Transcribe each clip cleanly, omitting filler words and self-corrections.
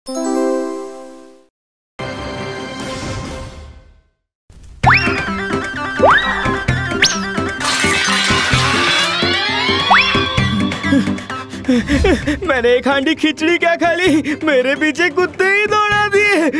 मैंने एक हांडी खिचड़ी क्या खा ली, मेरे पीछे कुत्ते ही दौड़ा दिए।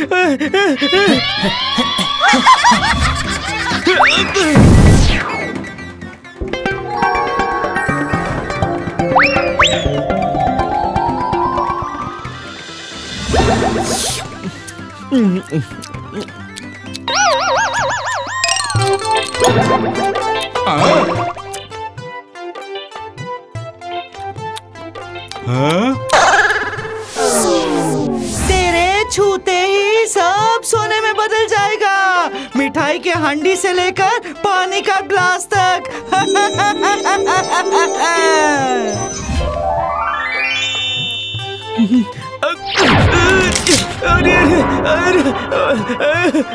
तेरे छूते ही सब सोने में बदल जाएगा, मिठाई के हांडी से लेकर पानी का ग्लास तक।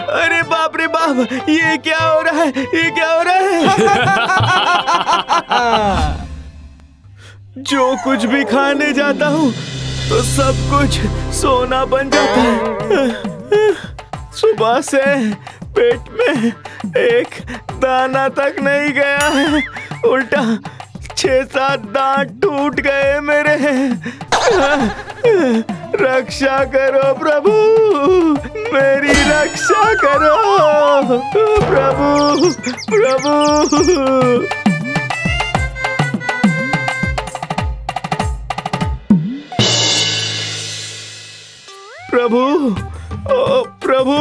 अरे बाप रे बाप, ये क्या हो रहा है, ये क्या हो रहा है? जो कुछ भी खाने जाता हूँ तो सब कुछ सोना बन जाता है। सुबह से पेट में एक दाना तक नहीं गया है, उल्टा 6-7 दांत टूट गए मेरे। रक्षा करो प्रभु, मेरी रक्षा करो प्रभु, प्रभु। प्रभु, ओ प्रभु,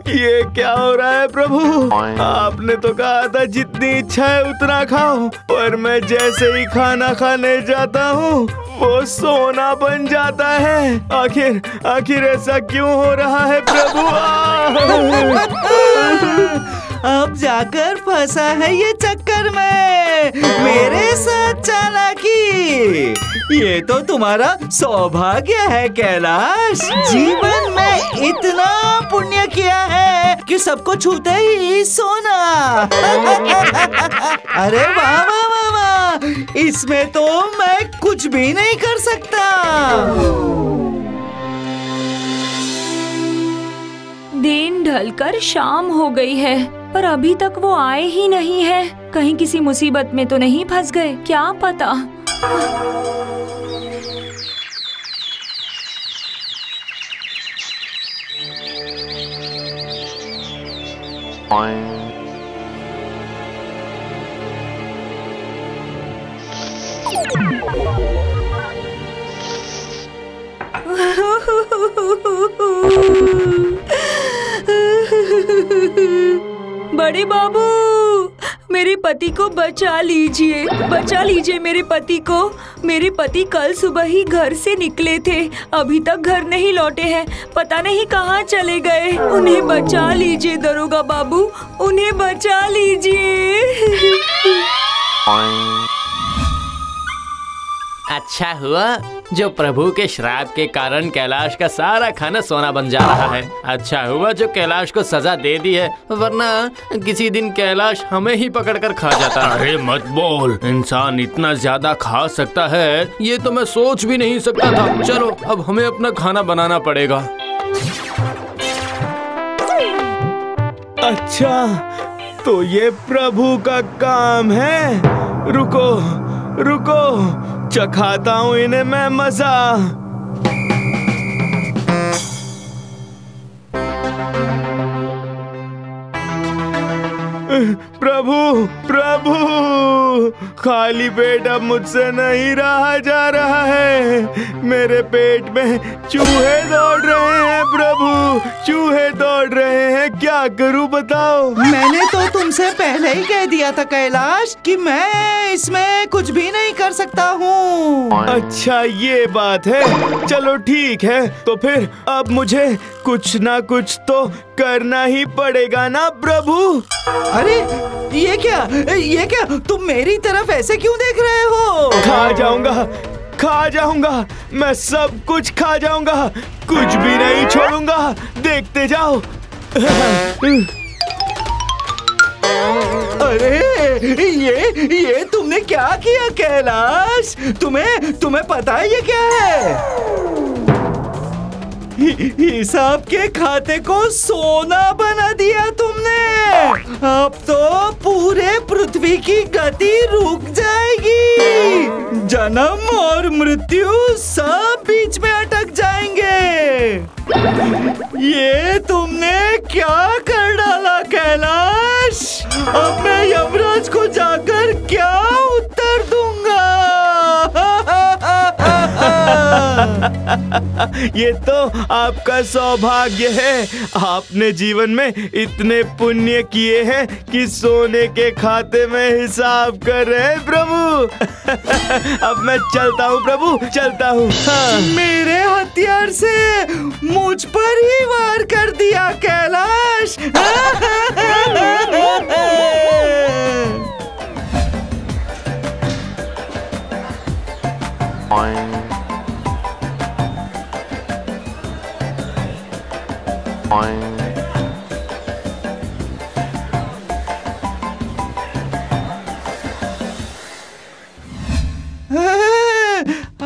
ये क्या हो रहा है प्रभु? आपने तो कहा था जितनी इच्छा है उतना खाओ, पर मैं जैसे ही खाना खाने जाता हूँ वो सोना बन जाता है। आखिर ऐसा क्यों हो रहा है प्रभु? अब जाकर फंसा है ये चक्कर में, मेरे साथ चालाकी। ये तो तुम्हारा सौभाग्य है कैलाश, जीवन में इतना पुण्य किया है कि सबको छूते ही सोना। अरे वाह वाह वाह वाह, इसमें तो मैं कुछ भी नहीं कर सकता। दिन ढलकर शाम हो गई है पर अभी तक वो आए ही नहीं है। कहीं किसी मुसीबत में तो नहीं फंस गए, क्या पता। बड़े बाबू, मेरे पति को बचा लीजिए, बचा लीजिए मेरे पति को। मेरे पति कल सुबह ही घर से निकले थे, अभी तक घर नहीं लौटे हैं, पता नहीं कहाँ चले गए। उन्हें बचा लीजिए दरोगा बाबू, उन्हें बचा लीजिए। अच्छा हुआ जो प्रभु के श्राप के कारण कैलाश का सारा खाना सोना बन जा रहा है। अच्छा हुआ जो कैलाश को सजा दे दी है, वरना किसी दिन कैलाश हमें ही पकड़कर खा जाता। अरे मत बोल, इंसान इतना ज्यादा खा सकता है ये तो मैं सोच भी नहीं सकता था। चलो अब हमें अपना खाना बनाना पड़ेगा। अच्छा तो ये प्रभु का काम है। रुको रुको, चखाता हूँ इन्हें मैं मजा। प्रभु प्रभु, खाली पेट अब मुझसे नहीं रहा जा रहा है। मेरे पेट में चूहे दौड़ रहे हैं प्रभु, चूहे दौड़ रहे हैं, क्या करूं बताओ? मैंने तो तुमसे पहले ही कह दिया था कैलाश कि मैं इसमें कुछ भी नहीं कर सकता हूँ। अच्छा ये बात है, चलो ठीक है, तो फिर अब मुझे कुछ ना कुछ तो करना ही पड़ेगा ना प्रभु। अरे ये क्या तुम मेरी तरफ ऐसे क्यों देख रहे हो? खा जाऊंगा, मैं सब कुछ खा जाऊंगा, कुछ भी नहीं छोड़ूंगा, देखते जाओ। अरे ये तुमने क्या किया कैलाश? तुम्हें पता है ये क्या है? हिसाब के खाते को सोना बना दिया तुमने। अब तो पूरे पृथ्वी की गति रुक जाएगी। जन्म और मृत्यु सब बीच में अटक जाएंगे। ये तुमने क्या कर डाला कैलाश? अब मैं यमराज को जाकर क्या उत्तर दूंगा? ये तो आपका सौभाग्य है। आपने जीवन में इतने पुण्य किए हैं कि सोने के खाते में हिसाब कर रहे हैं प्रभु। अब मैं चलता हूँ प्रभु, चलता हूँ। हाँ। मेरे हथियार से मुझ पर ही वार कर दिया कैलाश।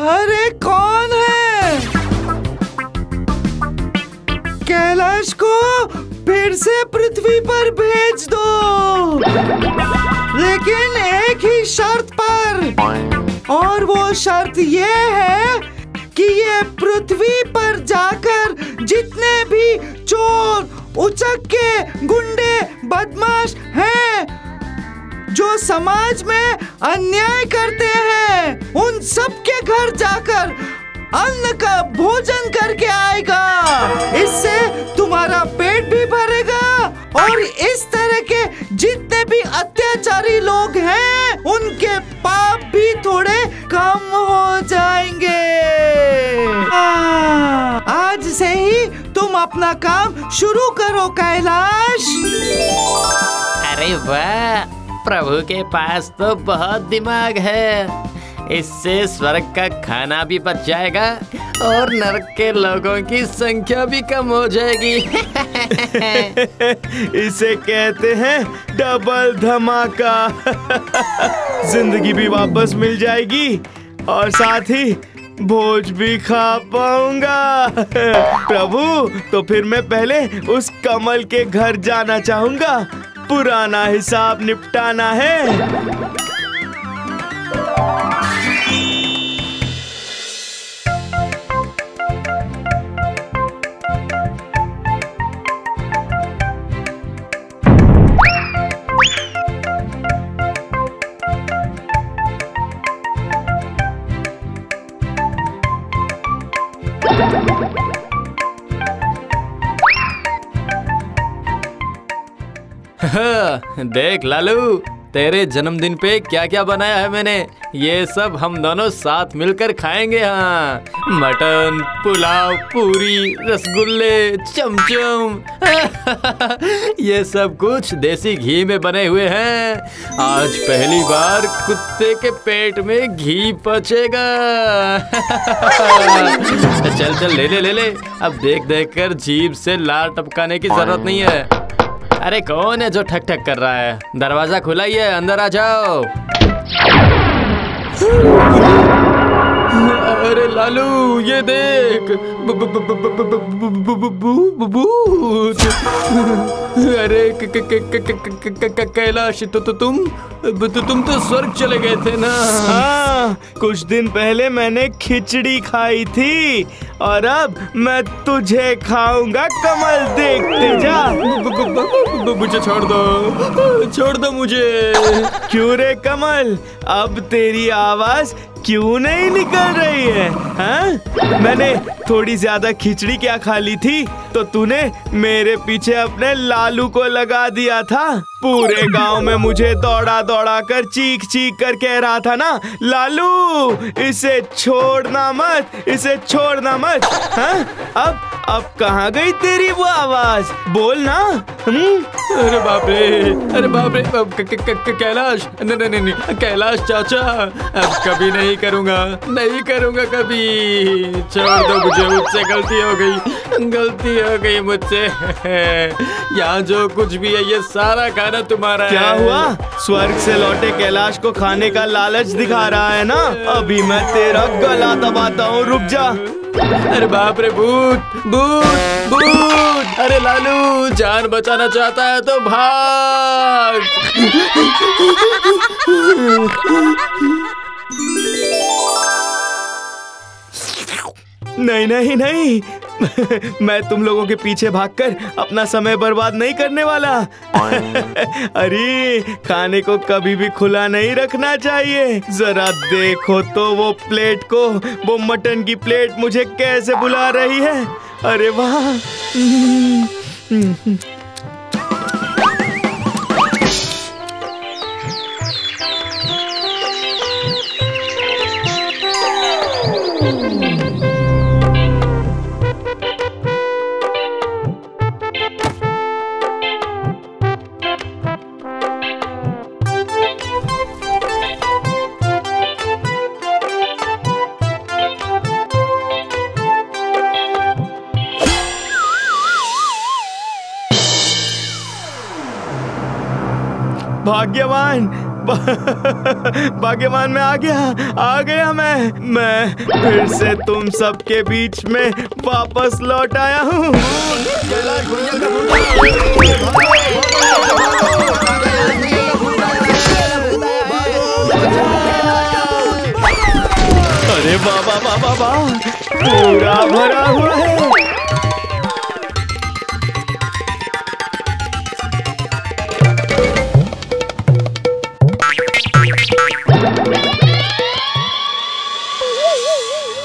अरे कौन है? कैलाश को फिर से पृथ्वी पर भेज दो, लेकिन एक ही शर्त पर। और वो शर्त ये है कि ये पृथ्वी पर जाकर जितने भी चोर, उचक्के, गुंडे, बदमाश हैं जो समाज में अन्याय करते हैं, उन सब के घर जाकर अन्न का भोजन करके आएगा। इससे तुम्हारा पेट भी भरेगा और इस तरह के जितने भी अत्याचारी लोग हैं उनके पाप भी थोड़े कम हो जाएंगे। आज से ही तुम अपना काम शुरू करो कैलाश। अरे वाह, प्रभु के पास तो बहुत दिमाग है। इससे स्वर्ग का खाना भी बच जाएगा और नरक के लोगों की संख्या भी कम हो जाएगी। इसे कहते हैं डबल धमाका। जिंदगी भी वापस मिल जाएगी और साथ ही भोज भी खा पाऊंगा। प्रभु, तो फिर मैं पहले उस कमल के घर जाना चाहूंगा। पुराना हिसाब निपटाना है। देख लालू, तेरे जन्मदिन पे क्या क्या बनाया है मैंने। ये सब हम दोनों साथ मिलकर खाएंगे। हाँ, मटन, पुलाव, पूरी, रसगुल्ले, चमचम। ये सब कुछ देसी घी में बने हुए हैं। आज पहली बार कुत्ते के पेट में घी पचेगा। चल चल, ले ले ले ले। अब देख देख कर जीभ से लार टपकाने की जरूरत नहीं है। अरे कौन है जो ठक ठक कर रहा है? दरवाजा खुला ही है, अंदर आ जाओ। अरे लालू, ये देख, भूत। अरे कैलाश, तुम तो स्वर्ग चले गए थे ना? हाँ, कुछ दिन पहले मैंने खिचड़ी खाई थी और अब मैं तुझे खाऊंगा कमल। देखते जा। मुझे छोड़ दो मुझे। क्यों रे कमल, अब तेरी आवाज क्यों नहीं निकल रही है? हाँ? मैंने थोड़ी ज्यादा खिचड़ी क्या खा ली थी तो तूने मेरे पीछे अपने लालू को लगा दिया था। पूरे गांव में मुझे दौड़ा दौड़ा कर चीख चीख कर कह रहा था ना, लालू इसे छोड़ना मत, इसे छोड़ना मत। हाँ? अब कहाँ गई तेरी वो आवाज? बोल ना। अरे बाप रे, कैलाश, नहीं, कैलाश चाचा, अब कभी नहीं करूँगा कभी। छोड़ दो मुझे, मुझसे गलती हो गई मुझसे। यहाँ जो कुछ भी है ये सारा खाना तुम्हारा है। क्या हुआ? स्वर्ग से लौटे कैलाश को खाने का लालच दिखा रहा है ना? अभी मैं तेरा गला दबाता हूँ, रुक जा। अरे बाप रे, भूत भूत भूत! अरे लालू, जान बचाना चाहता है तो भाग। नहीं नहीं नहीं, मैं तुम लोगों के पीछे भागकर अपना समय बर्बाद नहीं करने वाला। अरे खाने को कभी भी खुला नहीं रखना चाहिए। जरा देखो तो वो प्लेट को, वो मटन की प्लेट मुझे कैसे बुला रही है। अरे वाह! भाग्यवान, भाग्यवान, मैं आ गया मैं फिर से तुम सबके बीच में वापस लौट आया हूँ। अरे वाह वाह वाह वाह, पूरा भरा हुआ है।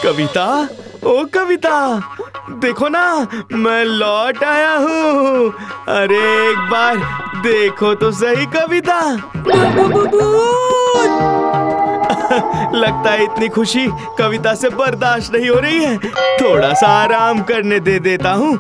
कविता, ओ कविता, देखो ना, मैं लौट आया हूँ। अरे एक बार देखो तो सही कविता। लगता है इतनी खुशी कविता से बर्दाश्त नहीं हो रही है। थोड़ा सा आराम करने दे देता हूँ।